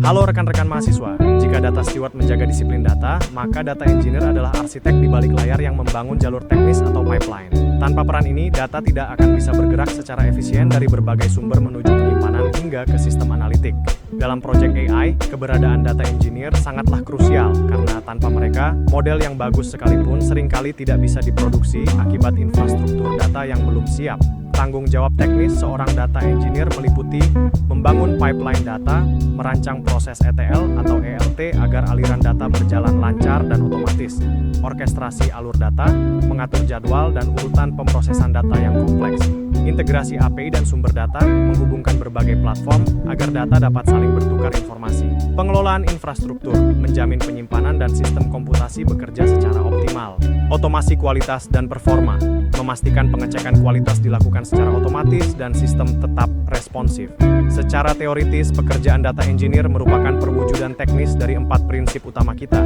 Halo rekan-rekan mahasiswa, jika data steward menjaga disiplin data, maka data engineer adalah arsitek di balik layar yang membangun jalur teknis atau pipeline. Tanpa peran ini, data tidak akan bisa bergerak secara efisien dari berbagai sumber menuju penyimpanan hingga ke sistem analitik. Dalam proyek AI, keberadaan data engineer sangatlah krusial, karena tanpa mereka, model yang bagus sekalipun seringkali tidak bisa diproduksi akibat infrastruktur data yang belum siap. Tanggung jawab teknis seorang data engineer meliputi membangun pipeline data, merancang proses ETL atau ELT agar aliran data berjalan lancar dan otomatis, orkestrasi alur data, mengatur jadwal dan urutan pemrosesan data yang kompleks, integrasi API dan sumber data, menghubungkan berbagai platform agar data dapat saling bertukar informasi. Pengelolaan infrastruktur, menjamin penyimpanan dan sistem komputasi bekerja secara optimal. Otomasi kualitas dan performa, memastikan pengecekan kualitas dilakukan secara otomatis dan sistem tetap responsif. Secara teoritis, pekerjaan data engineer merupakan perwujudan teknis dari 4 prinsip utama kita.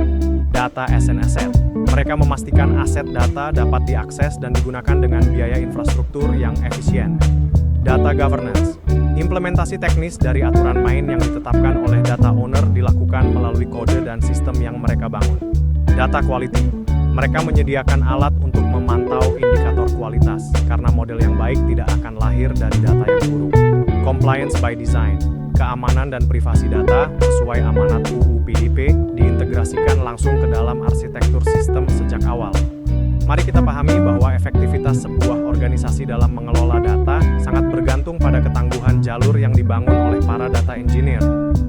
Data as an asset. Mereka memastikan aset data dapat diakses dan digunakan dengan biaya infrastruktur yang efisien. Data governance. Implementasi teknis dari aturan main yang ditetapkan oleh data owner dilakukan melalui kode dan sistem yang mereka bangun. Data quality. Mereka menyediakan alat untuk memantau indikator kualitas, karena model yang baik tidak akan lahir dari data yang buruk. Compliance by design. Keamanan dan privasi data sesuai amanat UU PDP diintegrasikan langsung ke dalam arsitektur sistem sejak awal. Mari kita pahami bahwa efektivitas sebuah organisasi dalam mengelola data sangat bergantung pada ketangguhan jalur yang dibangun oleh para data engineer.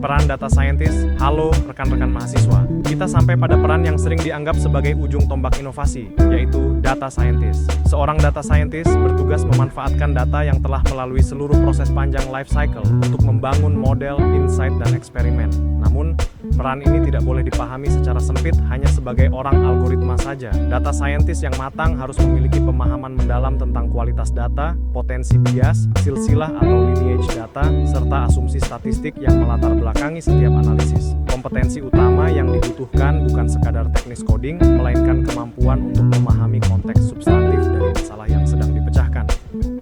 Peran data scientist. Halo rekan-rekan mahasiswa, kita sampai pada peran yang sering dianggap sebagai ujung tombak inovasi, yaitu data scientist. Seorang data scientist bertugas memanfaatkan data yang telah melalui seluruh proses panjang life cycle untuk membangun model, insight, dan eksperimen. Namun, peran ini tidak boleh dipahami secara sempit hanya sebagai orang algoritma saja. Data scientist yang matang harus memiliki pemahaman mendalam tentang kualitas data, potensi bias, silsilah atau lineage data, serta asumsi statistik yang melatar belakangi setiap analisis. Kompetensi utama yang dibutuhkan bukan sekadar teknis coding, melainkan kemampuan untuk memahami konteks substantif dari masalah yang sedang dipecahkan.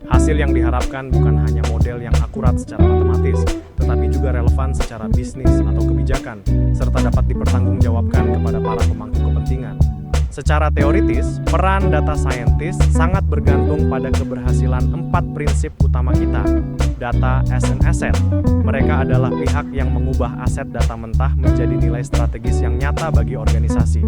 Hasil yang diharapkan bukan hanya model yang akurat secara matematis, tetapi juga relevan secara bisnis atau kebijakan, serta dapat dipertanggungjawabkan kepada para pemangku kepentingan. Secara teoritis, peran data scientist sangat bergantung pada keberhasilan 4 prinsip utama kita. Data as an asset. Mereka adalah pihak yang mengubah aset data mentah menjadi nilai strategis yang nyata bagi organisasi.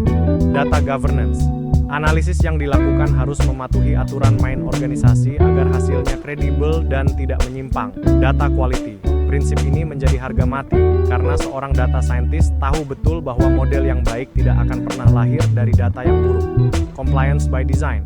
Data governance. Analisis yang dilakukan harus mematuhi aturan main organisasi agar hasilnya kredibel dan tidak menyimpang. Data quality. Prinsip ini menjadi harga mati, karena seorang data scientist tahu betul bahwa model yang baik tidak akan pernah lahir dari data yang buruk. Compliance by design.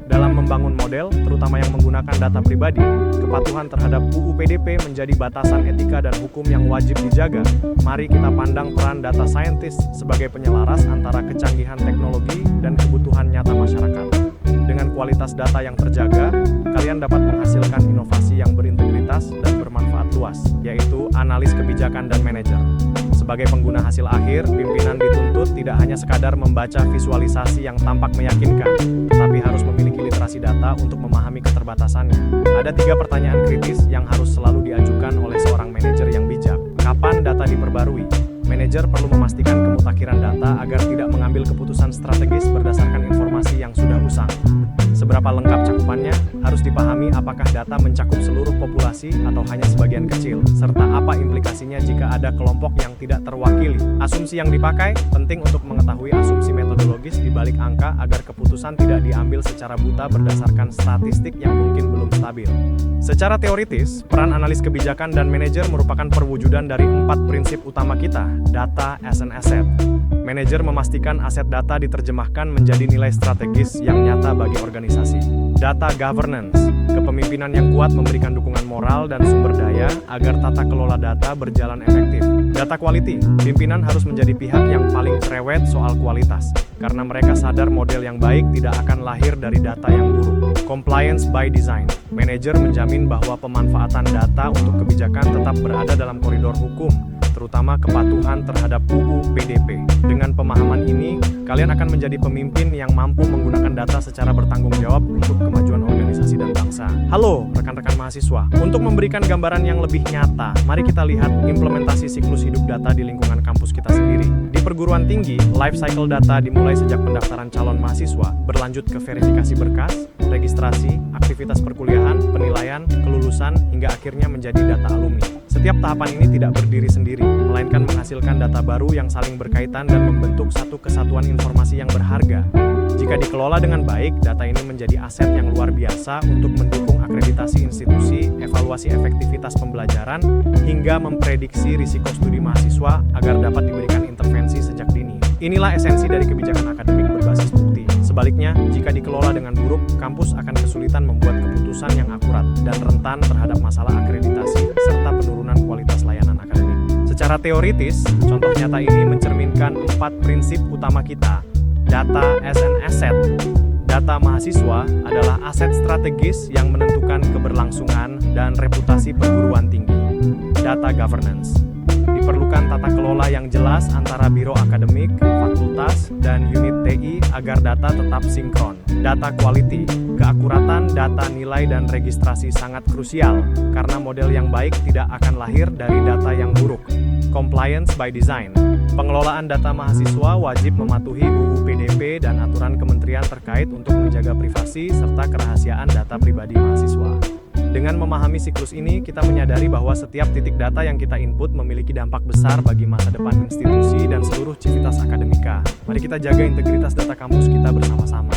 Dalam membangun model, terutama yang menggunakan data pribadi, kepatuhan terhadap UU PDP menjadi batasan etika dan hukum yang wajib dijaga. Mari kita pandang peran data scientist sebagai penyelaras antara kecanggihan teknologi dan kebutuhan nyata masyarakat. Dengan kualitas data yang terjaga, kalian dapat menghasilkan inovasi yang berintegritas dan bermanfaat luas, yaitu analis kebijakan dan manajer. Sebagai pengguna hasil akhir, pimpinan dituntut tidak hanya sekadar membaca visualisasi yang tampak meyakinkan, tapi harus memiliki literasi data untuk memahami keterbatasannya. Ada 3 pertanyaan kritis yang harus selalu diajukan oleh seorang manajer yang bijak. Kapan data diperbarui? Manajer perlu memastikan kemutakhiran data agar tidak mengambil keputusan strategis berdasarkan informasi yang sudah usang. Seberapa lengkap cakupannya, harus dipahami apakah data mencakup seluruh populasi atau hanya sebagian kecil, serta apa implikasinya jika ada kelompok yang tidak terwakili. Asumsi yang dipakai penting untuk mengetahui asumsi metodologis di balik angka agar keputusan tidak diambil secara buta berdasarkan statistik yang mungkin belum stabil. Secara teoritis, peran analis kebijakan dan manajer merupakan perwujudan dari 4 prinsip utama kita, data as an asset. Manajer memastikan aset data diterjemahkan menjadi nilai strategis yang nyata bagi organisasi. Data governance. Kepemimpinan yang kuat memberikan dukungan moral dan sumber daya agar tata kelola data berjalan efektif. Data quality. Pimpinan harus menjadi pihak yang paling cerewet soal kualitas, karena mereka sadar model yang baik tidak akan lahir dari data yang buruk. Compliance by design. Manajer menjamin bahwa pemanfaatan data untuk kebijakan tetap berada dalam koridor hukum, terutama kepatuhan terhadap UU PDP. Dengan pemahaman ini, kalian akan menjadi pemimpin yang mampu menggunakan data secara bertanggung jawab untuk kemajuan organisasi dan bangsa. Halo, rekan-rekan mahasiswa. Untuk memberikan gambaran yang lebih nyata, mari kita lihat implementasi siklus hidup data di lingkungan kampus kita sendiri. Di perguruan tinggi, life cycle data dimulai sejak pendaftaran calon mahasiswa, berlanjut ke verifikasi berkas, registrasi, aktivitas perkuliahan, penilaian, kelulusan, hingga akhirnya menjadi data alumni. Setiap tahapan ini tidak berdiri sendiri, melainkan menghasilkan data baru yang saling berkaitan dan membentuk satu kesatuan informasi yang berharga. Jika dikelola dengan baik, data ini menjadi aset yang luar biasa untuk mendukung akreditasi institusi, evaluasi efektivitas pembelajaran, hingga memprediksi risiko studi mahasiswa agar dapat diberikan intervensi sejak dini. Inilah esensi dari kebijakan akademik berbasis bukti. Sebaliknya, jika dikelola dengan buruk, kampus akan kesulitan membuat keputusan yang akurat dan rentan terhadap masalah akreditasi serta penurunan kualitas layanan akademik. Secara teoritis, contoh nyata ini mencerminkan 4 prinsip utama kita. Data as an asset. Data mahasiswa adalah aset strategis yang menentukan keberlangsungan dan reputasi perguruan tinggi. Data governance. Diperlukan tata kelola yang jelas antara biro akademik, fakultas, dan unit TI agar data tetap sinkron. Data quality. Keakuratan data nilai dan registrasi sangat krusial, karena model yang baik tidak akan lahir dari data yang buruk. Compliance by design. Pengelolaan data mahasiswa wajib mematuhi UU PDP dan aturan kementerian terkait untuk menjaga privasi serta kerahasiaan data pribadi mahasiswa. Dengan memahami siklus ini, kita menyadari bahwa setiap titik data yang kita input memiliki dampak besar bagi masa depan institusi dan seluruh civitas akademika. Mari kita jaga integritas data kampus kita bersama-sama.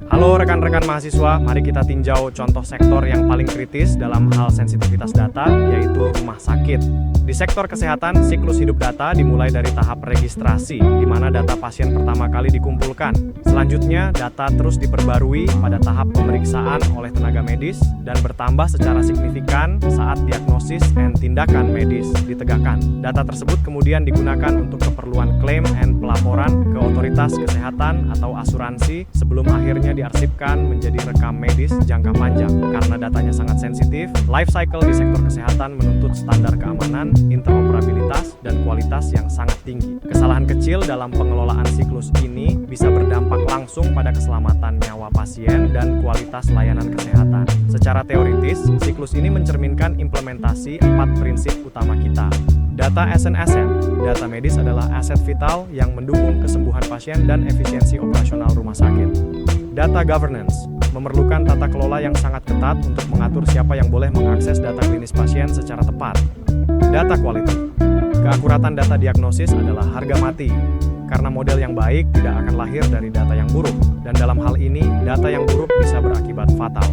Halo rekan-rekan mahasiswa, mari kita tinjau contoh sektor yang paling kritis dalam hal sensitivitas data, yaitu rumah sakit. Di sektor kesehatan, siklus hidup data dimulai dari tahap registrasi, di mana data pasien pertama kali dikumpulkan. Selanjutnya, data terus diperbarui pada tahap pemeriksaan oleh tenaga medis dan bertambah secara signifikan saat diagnosis dan tindakan medis ditegakkan. Data tersebut kemudian digunakan untuk keperluan klaim dan pelaporan ke otoritas kesehatan atau asuransi sebelum akhirnya diarsipkan menjadi rekam medis jangka panjang. Karena datanya sangat sensitif, life cycle di sektor kesehatan menuntut standar keamanan, interoperabilitas, dan kualitas yang sangat tinggi. Kesalahan kecil dalam pengelolaan siklus ini bisa berdampak langsung pada keselamatan nyawa pasien dan kualitas layanan kesehatan. Secara teoritis, siklus ini mencerminkan implementasi 4 prinsip utama kita. Data as an asset. Data medis adalah aset vital yang mendukung kesembuhan pasien dan efisiensi operasional rumah sakit. Data governance memerlukan tata kelola yang sangat ketat untuk mengatur siapa yang boleh mengakses data klinis pasien secara tepat. Data quality. Keakuratan data diagnosis adalah harga mati, karena model yang baik tidak akan lahir dari data yang buruk, dan dalam hal ini, data yang buruk bisa berakibat fatal.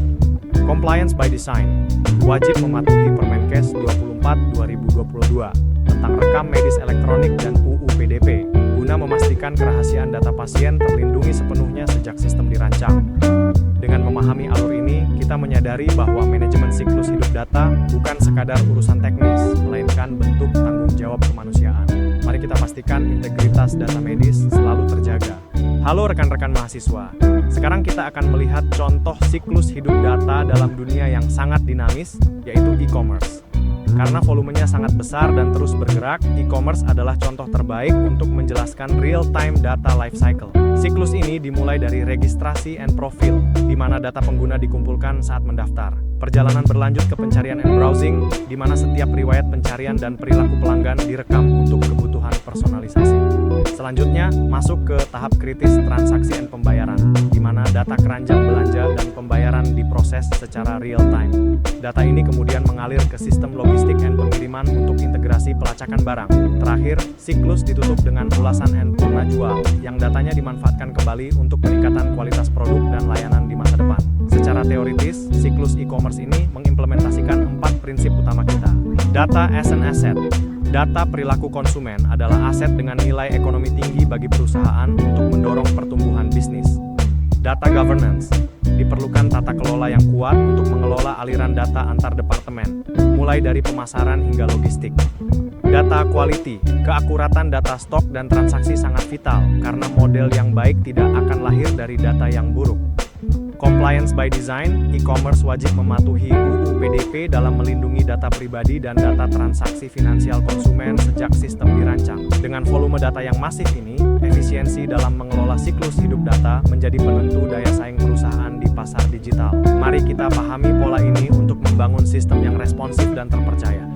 Compliance by design. Wajib mematuhi Permenkes 24/2022 tentang rekam medis elektronik dan UU PDP, guna memastikan kerahasiaan data pasien terlindungi sepenuhnya sejak sistem dirancang. Dengan memahami alur ini, kita menyadari bahwa manajemen siklus hidup data bukan sekadar urusan teknis, melainkan bentuk tanggung jawab kemanusiaan. Mari kita pastikan integritas data medis selalu terjaga. Halo rekan-rekan mahasiswa, sekarang kita akan melihat contoh siklus hidup data dalam dunia yang sangat dinamis, yaitu e-commerce. Karena volumenya sangat besar dan terus bergerak, e-commerce adalah contoh terbaik untuk menjelaskan real-time data life cycle. Siklus ini dimulai dari registrasi and profil, di mana data pengguna dikumpulkan saat mendaftar. Perjalanan berlanjut ke pencarian and browsing, di mana setiap riwayat pencarian dan perilaku pelanggan direkam untuk kebutuhan personalisasi. Selanjutnya, masuk ke tahap kritis transaksi and pembayaran, di mana data keranjang belanja dan pembayaran diproses secara real-time. Data ini kemudian mengalir ke sistem logistik dan pengiriman untuk integrasi pelacakan barang. Terakhir, siklus ditutup dengan ulasan and purna jual, yang datanya dimanfaatkan kembali untuk peningkatan kualitas produk dan layanan di masa depan. Secara teoritis, siklus e-commerce ini mengimplementasikan 4 prinsip utama kita. Data as an asset. Data perilaku konsumen adalah aset dengan nilai ekonomi tinggi bagi perusahaan untuk mendorong pertumbuhan bisnis. Data governance. Diperlukan tata kelola yang kuat untuk mengelola aliran data antar departemen, mulai dari pemasaran hingga logistik. Data quality. Keakuratan data stok dan transaksi sangat vital, karena model yang baik tidak akan lahir dari data yang buruk. Compliance by design, e-commerce wajib mematuhi UU PDP dalam melindungi data pribadi dan data transaksi finansial konsumen sejak sistem dirancang. Dengan volume data yang masif ini, efisiensi dalam mengelola siklus hidup data menjadi penentu daya saing perusahaan di pasar digital. Mari kita pahami pola ini untuk membangun sistem yang responsif dan terpercaya.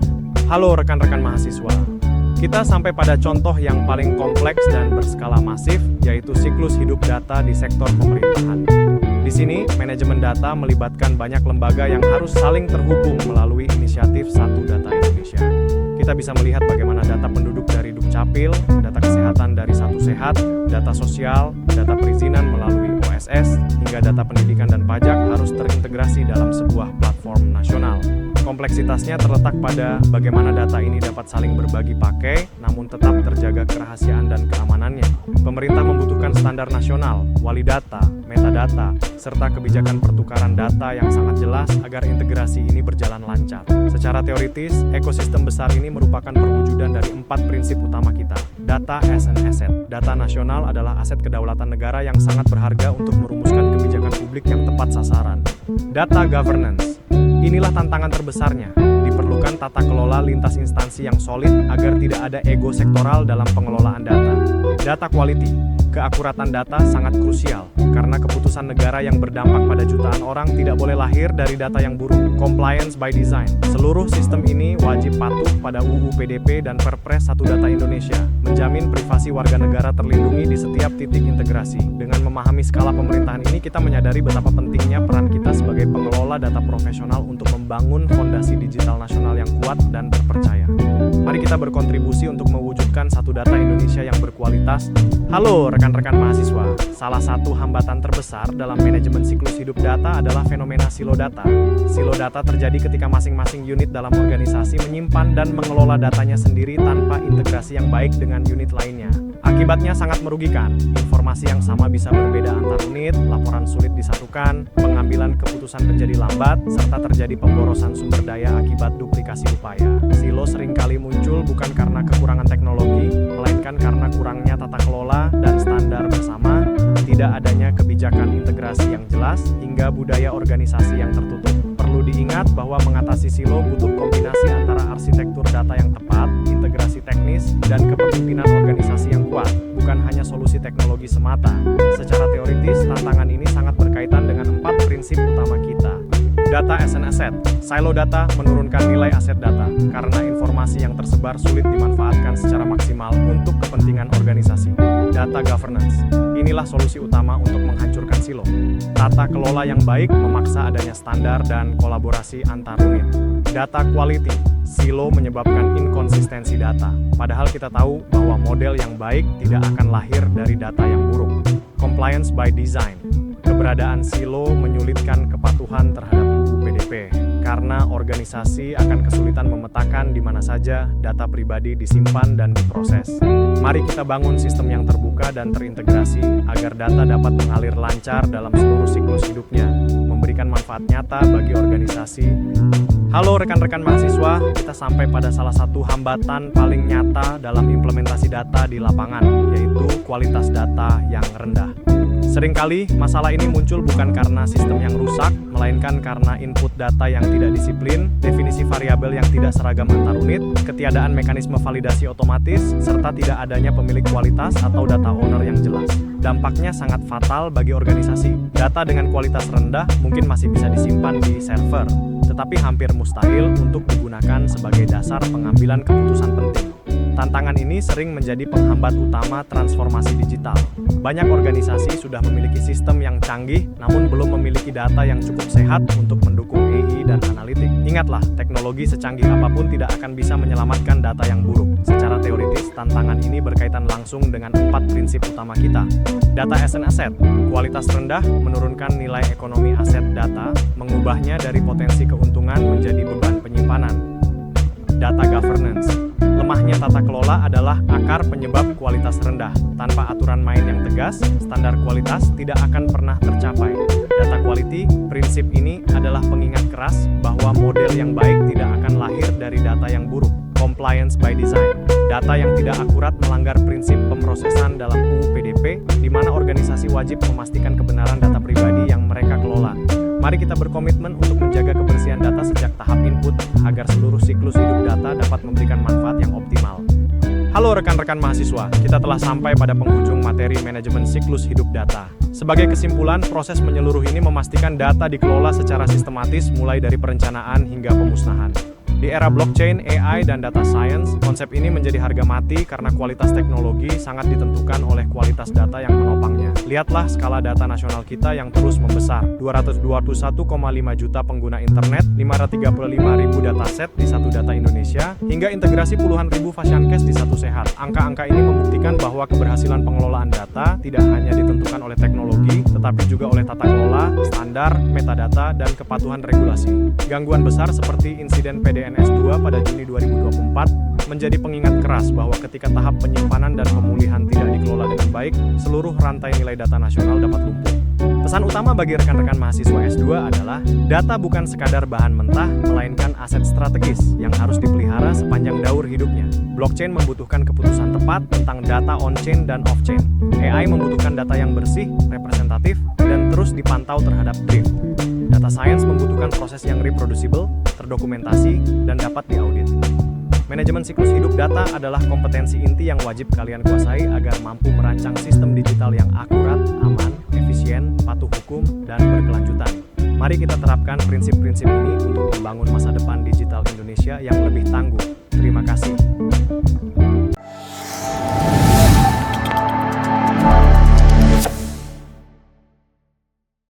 Halo rekan-rekan mahasiswa. Kita sampai pada contoh yang paling kompleks dan berskala masif, yaitu siklus hidup data di sektor pemerintahan. Di sini, manajemen data melibatkan banyak lembaga yang harus saling terhubung melalui inisiatif Satu Data Indonesia. Kita bisa melihat bagaimana data penduduk dari Dukcapil, data kesehatan dari Satu Sehat, data sosial, data perizinan melalui OSS, hingga data pendidikan dan pajak harus terintegrasi dalam sebuah platform nasional. Kompleksitasnya terletak pada bagaimana data ini dapat saling berbagi pakai, namun tetap terjaga kerahasiaan dan keamanannya. Pemerintah membutuhkan standar nasional, wali data, metadata, serta kebijakan pertukaran data yang sangat jelas agar integrasi ini berjalan lancar. Secara teoritis, ekosistem besar ini merupakan perwujudan dari 4 prinsip utama kita. Data as an asset. Data nasional adalah aset kedaulatan negara yang sangat berharga untuk merumuskan kebijakan publik yang tepat sasaran. Data governance. Inilah tantangan terbesarnya. Diperlukan tata kelola lintas instansi yang solid agar tidak ada ego sektoral dalam pengelolaan data. Data quality. Keakuratan data sangat krusial, karena keputusan negara yang berdampak pada jutaan orang tidak boleh lahir dari data yang buruk. Compliance by design. Seluruh sistem ini wajib patuh pada UU PDP dan Perpres Satu Data Indonesia, menjamin privasi warga negara terlindungi di setiap titik integrasi. Dengan memahami skala pemerintahan ini, kita menyadari betapa pentingnya peran kita sebagai pengelola data profesional untuk membangun fondasi digital nasional yang kuat dan terpercaya. Mari kita berkontribusi untuk mewujudkan Satu Data Indonesia yang berkualitas. Halo rekan-rekan mahasiswa, salah satu hambatan terbesar dalam manajemen siklus hidup data adalah fenomena silo data. Silo data terjadi ketika masing-masing unit dalam organisasi menyimpan dan mengelola datanya sendiri tanpa integrasi yang baik dengan unit lainnya. Akibatnya sangat merugikan. Informasi yang sama bisa berbeda antar unit, laporan sulit disatukan, pengambilan keputusan menjadi lambat, serta terjadi pemborosan sumber daya akibat duplikasi upaya. Silo seringkali muncul bukan karena kekurangan teknologi, melainkan karena kurangnya tata kelola dan standar bersama, tidak adanya kebijakan integrasi yang jelas, hingga budaya organisasi yang tertutup. Perlu diingat bahwa mengatasi silo butuh kombinasi antara arsitektur data yang tepat, integrasi teknis, dan kepemimpinan organisasi yang kuat, bukan hanya solusi teknologi semata. Secara teoritis, tantangan ini sangat berkaitan dengan 4 prinsip utama kita. Data as an asset. Silo data menurunkan nilai aset data, karena informasi yang tersebar sulit dimanfaatkan secara maksimal untuk kepentingan organisasi. Data governance. Inilah solusi utama untuk menghancurkan silo. Tata kelola yang baik memaksa adanya standar dan kolaborasi antar unit. Data quality. Silo menyebabkan inkonsistensi data, padahal kita tahu bahwa model yang baik tidak akan lahir dari data yang buruk. Compliance by design. Keberadaan silo menyulitkan kepatuhan terhadap UU PDP, karena organisasi akan kesulitan memetakan di mana saja data pribadi disimpan dan diproses. Mari kita bangun sistem yang terbuka dan terintegrasi agar data dapat mengalir lancar dalam seluruh siklus hidupnya, memberikan manfaat nyata bagi organisasi. Halo rekan-rekan mahasiswa, kita sampai pada salah satu hambatan paling nyata dalam implementasi data di lapangan, yaitu kualitas data yang rendah. Seringkali masalah ini muncul bukan karena sistem yang rusak, melainkan karena input data yang tidak disiplin, definisi variabel yang tidak seragam antar unit, ketiadaan mekanisme validasi otomatis, serta tidak adanya pemilik kualitas atau data owner yang jelas. Dampaknya sangat fatal bagi organisasi. Data dengan kualitas rendah mungkin masih bisa disimpan di server, tetapi hampir mustahil untuk digunakan sebagai dasar pengambilan keputusan penting. Tantangan ini sering menjadi penghambat utama transformasi digital. Banyak organisasi sudah memiliki sistem yang canggih, namun belum memiliki data yang cukup sehat untuk mendukung AI dan analitik. Ingatlah, teknologi secanggih apapun tidak akan bisa menyelamatkan data yang buruk. Secara teoritis, tantangan ini berkaitan langsung dengan 4 prinsip utama kita. Data as an asset. Kualitas rendah menurunkan nilai ekonomi aset data, mengubahnya dari potensi keuntungan menjadi beban penyimpanan. Data governance. Lemahnya tata kelola adalah akar penyebab kualitas rendah. Tanpa aturan main yang tegas, standar kualitas tidak akan pernah tercapai. Data quality, prinsip ini adalah pengingat keras bahwa model yang baik tidak akan lahir dari data yang buruk. Compliance by design. Data yang tidak akurat melanggar prinsip pemrosesan dalam UU PDP, di mana organisasi wajib memastikan kebenaran data pribadi yang mereka kelola Mari kita berkomitmen untuk menjaga kebersihan data sejak tahap input agar seluruh siklus hidup data dapat memberikan manfaat yang optimal. Halo rekan-rekan mahasiswa, kita telah sampai pada penghujung materi manajemen siklus hidup data. Sebagai kesimpulan, proses menyeluruh ini memastikan data dikelola secara sistematis mulai dari perencanaan hingga pemusnahan. Di era blockchain, AI, dan data science, konsep ini menjadi harga mati karena kualitas teknologi sangat ditentukan oleh kualitas data yang menopangnya. Lihatlah skala data nasional kita yang terus membesar. 221,5 juta pengguna internet, 535 ribu dataset di Satu Data Indonesia, hingga integrasi puluhan ribu Fasiankes di Satu Sehat. Angka-angka ini membuktikan bahwa keberhasilan pengelolaan data tidak hanya ditentukan oleh teknologi, tetapi juga oleh tata kelola, standar, metadata, dan kepatuhan regulasi. Gangguan besar seperti insiden PDNS2 pada Juni 2024 menjadi pengingat keras bahwa ketika tahap penyimpanan dan pemulihan tidak dikelola dengan baik, seluruh rantai nilai data nasional dapat lumpuh. Pesan utama bagi rekan-rekan mahasiswa S2 adalah, data bukan sekadar bahan mentah, melainkan aset strategis yang harus dipelihara sepanjang daur hidupnya. Blockchain membutuhkan keputusan tepat tentang data on-chain dan off-chain. AI membutuhkan data yang bersih, representatif, dan terus dipantau terhadap drift. Data science membutuhkan proses yang reproducible, terdokumentasi, dan dapat diaudit. Manajemen siklus hidup data adalah kompetensi inti yang wajib kalian kuasai agar mampu merancang sistem digital yang akurat, aman, efisien, patuh hukum, dan berkelanjutan. Mari kita terapkan prinsip-prinsip ini untuk membangun masa depan digital Indonesia yang lebih tangguh. Terima kasih.